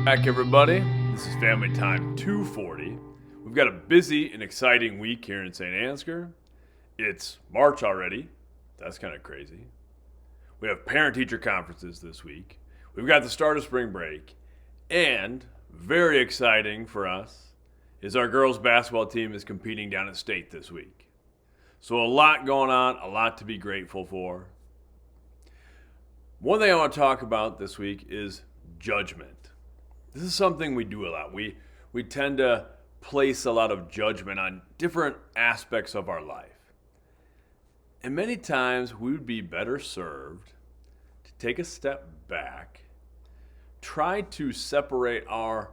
Back, everybody. This is Family Time 240. We've got a busy and exciting week here in St. Ansgar. It's March already. That's kind of crazy. We have parent-teacher conferences this week. We've got the start of spring break. And very exciting for us is our girls basketball team is competing down at state this week. So a lot going on, a lot to be grateful for. One thing I want to talk about this week is judgment. This is something we do a lot. We tend to place a lot of judgment on different aspects of our life. And many times we would be better served to take a step back, try to separate our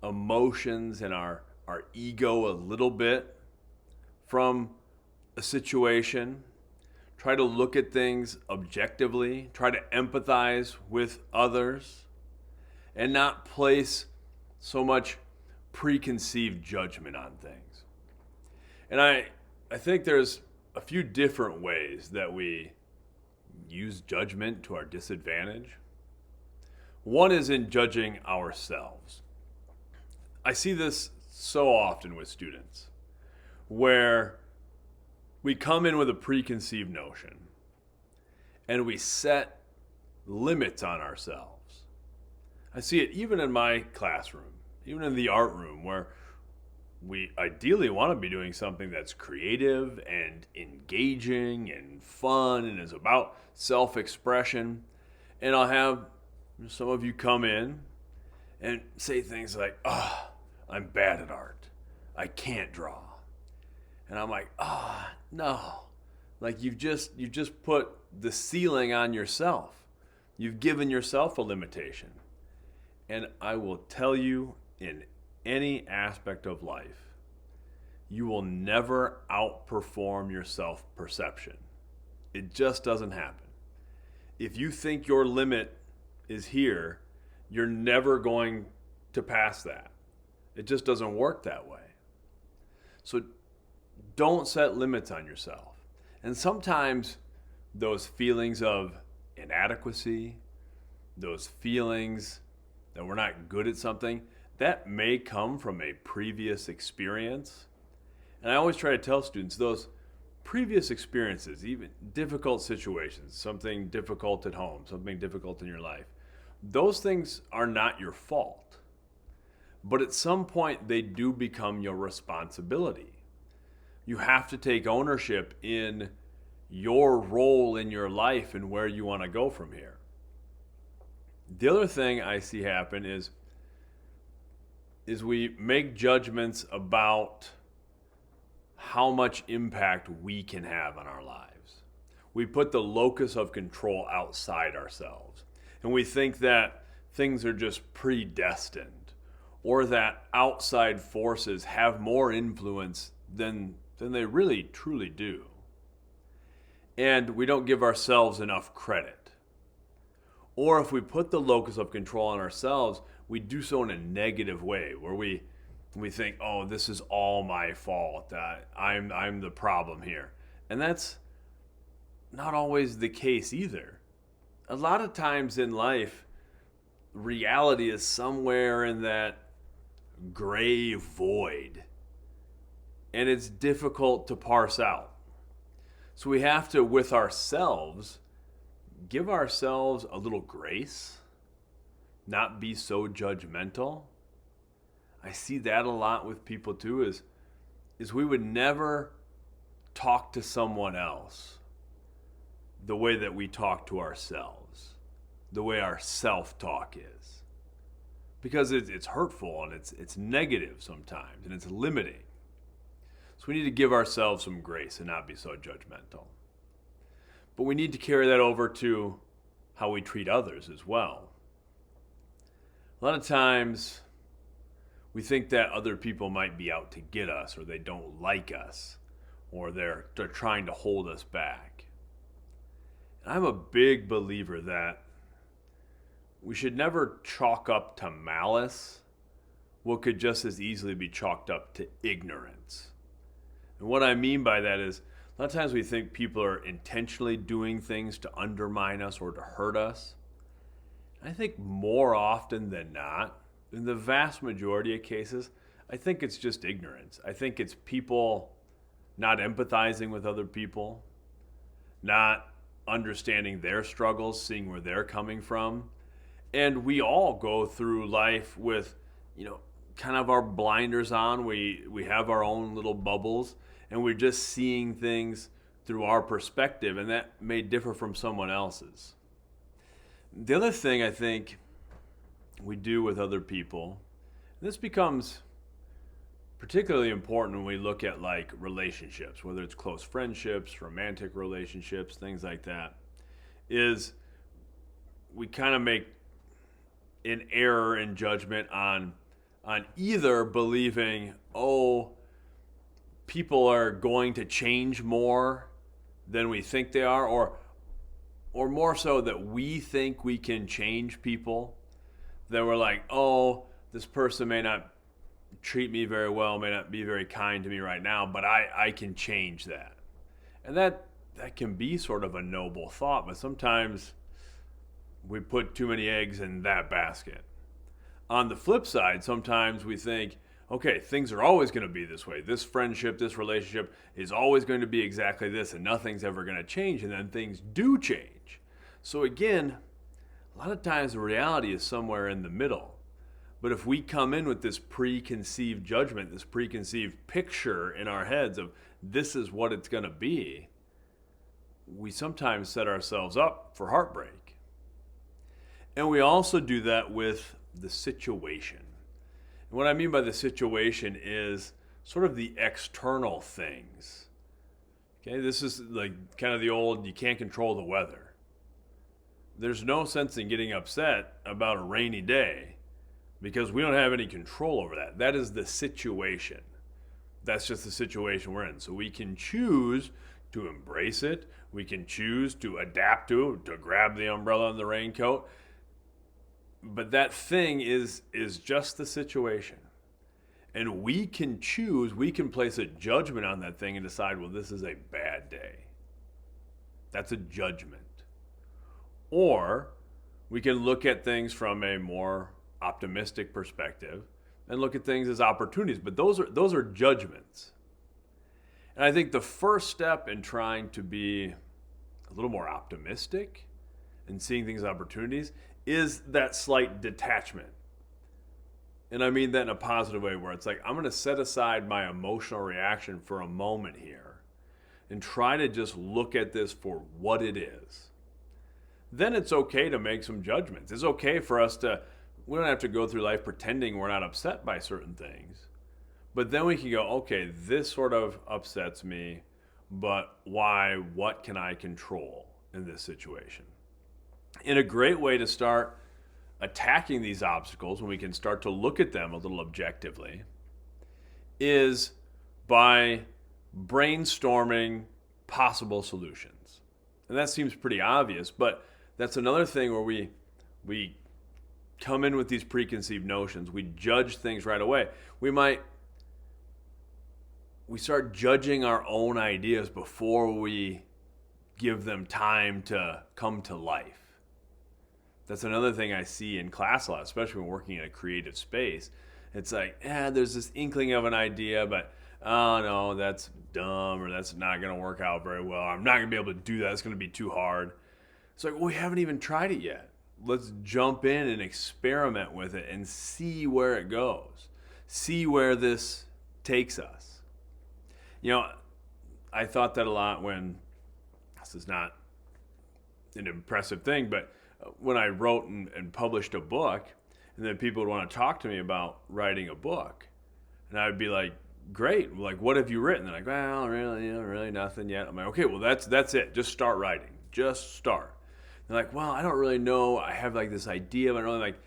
emotions and our ego a little bit from a situation, try to look at things objectively, try to empathize with others, and not place so much preconceived judgment on things. And I think there's a few different ways that we use judgment to our disadvantage. One is in judging ourselves. I see this so often with students where we come in with a preconceived notion and we set limits on ourselves. I see it even in my classroom, even in the art room, where we ideally want to be doing something that's creative and engaging and fun and is about self-expression. And I'll have some of you come in and say things like, I'm bad at art. I can't draw. And I'm like, no. Like you've just put the ceiling on yourself. You've given yourself a limitation. And I will tell you, in any aspect of life, you will never outperform your self-perception. It just doesn't happen. If you think your limit is here, you're never going to pass that. It just doesn't work that way. So don't set limits on yourself. And sometimes those feelings of inadequacy, those feelings that we're not good at something, that may come from a previous experience. And I always try to tell students those previous experiences, even difficult situations, something difficult at home, something difficult in your life, those things are not your fault. But at some point, they do become your responsibility. You have to take ownership in your role in your life and where you want to go from here. The other thing I see happen is we make judgments about how much impact we can have on our lives. We put the locus of control outside ourselves. And we think that things are just predestined or that outside forces have more influence than they really truly do. And we don't give ourselves enough credit. Or if we put the locus of control on ourselves, we do so in a negative way where we think, oh, this is all my fault. I'm the problem here. And that's not always the case either. A lot of times in life, reality is somewhere in that gray void. And it's difficult to parse out. So we have to, with ourselves, give ourselves a little grace, not be so judgmental. I see that a lot with people too, is we would never talk to someone else the way that we talk to ourselves, the way our self-talk is. Because it's hurtful and it's negative sometimes and it's limiting. So we need to give ourselves some grace and not be so judgmental. But we need to carry that over to how we treat others as well. A lot of times we think that other people might be out to get us, or they don't like us, or they're trying to hold us back. And I'm a big believer that we should never chalk up to malice what could just as easily be chalked up to ignorance. And what I mean by that is, a lot of times we think people are intentionally doing things to undermine us or to hurt us. I think more often than not, in the vast majority of cases, I think it's just ignorance. I think it's people not empathizing with other people, not understanding their struggles, seeing where they're coming from. And we all go through life with, kind of our blinders on. We have our own little bubbles, and we're just seeing things through our perspective, and that may differ from someone else's. The other thing I think we do with other people, and this becomes particularly important when we look at like relationships, whether it's close friendships, romantic relationships, things like that, is we kind of make an error in judgment on either believing, people are going to change more than we think they are, or more so that we think we can change people. That we're like, this person may not treat me very well, may not be very kind to me right now, but I can change that. And that can be sort of a noble thought, but sometimes we put too many eggs in that basket. On the flip side, sometimes we think, okay, things are always going to be this way. This friendship, this relationship is always going to be exactly this, and nothing's ever going to change, and then things do change. So again, a lot of times the reality is somewhere in the middle. But if we come in with this preconceived judgment, this preconceived picture in our heads of this is what it's going to be, we sometimes set ourselves up for heartbreak. And we also do that with the situation. And what I mean by the situation is sort of the external things. Okay, this is like kind of the old, you can't control the weather. There's no sense in getting upset about a rainy day, because we don't have any control over that. That is the situation. That's just the situation we're in. So we can choose to embrace it. We can choose to adapt to grab the umbrella and the raincoat. But that thing is just the situation. And we can choose, we can place a judgment on that thing and decide, well, this is a bad day. That's a judgment. Or we can look at things from a more optimistic perspective and look at things as opportunities, but those are judgments. And I think the first step in trying to be a little more optimistic and seeing things as opportunities is that slight detachment. And I mean that in a positive way, where it's like, I'm going to set aside my emotional reaction for a moment here and try to just look at this for what it is. Then it's okay to make some judgments. It's okay for us we don't have to go through life pretending we're not upset by certain things. But then we can go, okay, this sort of upsets me, but why? What can I control in this situation? And a great way to start attacking these obstacles, when we can start to look at them a little objectively, is by brainstorming possible solutions. And that seems pretty obvious, but that's another thing where we come in with these preconceived notions. We judge things right away. We start judging our own ideas before we give them time to come to life. That's another thing I see in class a lot, especially when working in a creative space. It's like, there's this inkling of an idea, but oh no, that's dumb, or that's not going to work out very well. I'm not going to be able to do that. It's going to be too hard. It's like, well, we haven't even tried it yet. Let's jump in and experiment with it and see where it goes. See where this takes us. I thought that a lot when, this is not an impressive thing, but when I wrote and published a book, and then people would want to talk to me about writing a book. And I would be like, great, like, what have you written? They're like, well, really nothing yet. I'm like, okay, well, that's it. Just start writing. Just start. They're like, well, I don't really know. I have like this idea, but I'm really like,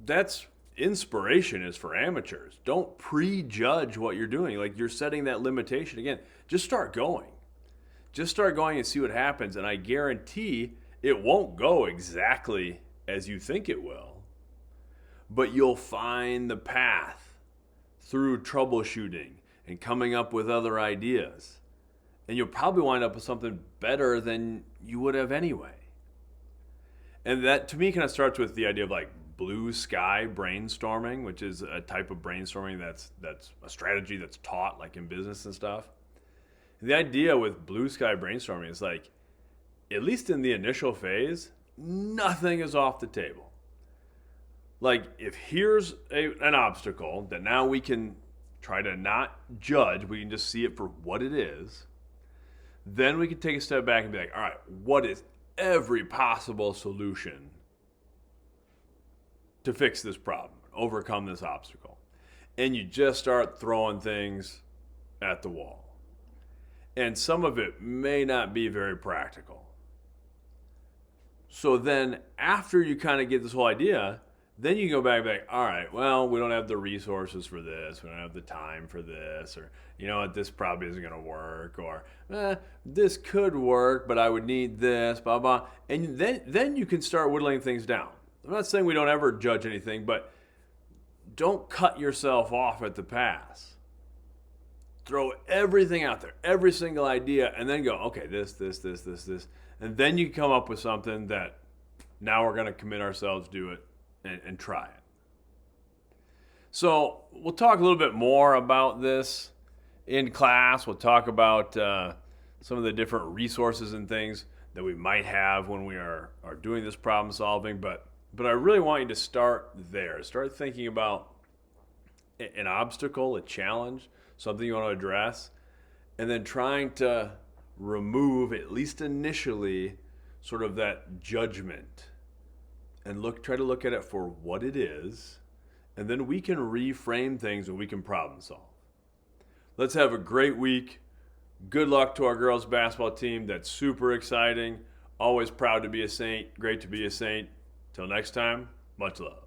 that's inspiration is for amateurs. Don't prejudge what you're doing. Like, you're setting that limitation again. Just start going. Just start going and see what happens. And I guarantee it won't go exactly as you think it will, but you'll find the path through troubleshooting and coming up with other ideas. And you'll probably wind up with something better than you would have anyway. And that, to me, kind of starts with the idea of like blue sky brainstorming, which is a type of brainstorming that's a strategy that's taught like in business and stuff. The idea with blue sky brainstorming is like, at least in the initial phase, nothing is off the table. Like if here's an obstacle that now we can try to not judge, we can just see it for what it is, then we can take a step back and be like, all right, what is every possible solution to fix this problem, overcome this obstacle? And you just start throwing things at the wall. And some of it may not be very practical. So then after you kind of get this whole idea, then you go back and be like, all right, well, we don't have the resources for this. We don't have the time for this. Or, you know what, this probably isn't going to work. Or, this could work, but I would need this, blah, blah. And then you can start whittling things down. I'm not saying we don't ever judge anything, but don't cut yourself off at the pass. Throw everything out there, every single idea, and then go, okay, this. And then you come up with something that now we're going to commit ourselves to it and try it. So we'll talk a little bit more about this in class. We'll talk about some of the different resources and things that we might have when we are doing this problem solving. But I really want you to start there. Start thinking about an obstacle, a challenge, something you want to address, and then trying to remove, at least initially, sort of that judgment and try to look at it for what it is, and then we can reframe things and we can problem solve. Let's have a great week. Good luck to our girls basketball team. That's super exciting. Always proud to be a Saint. Great to be a Saint. Till next time, much love.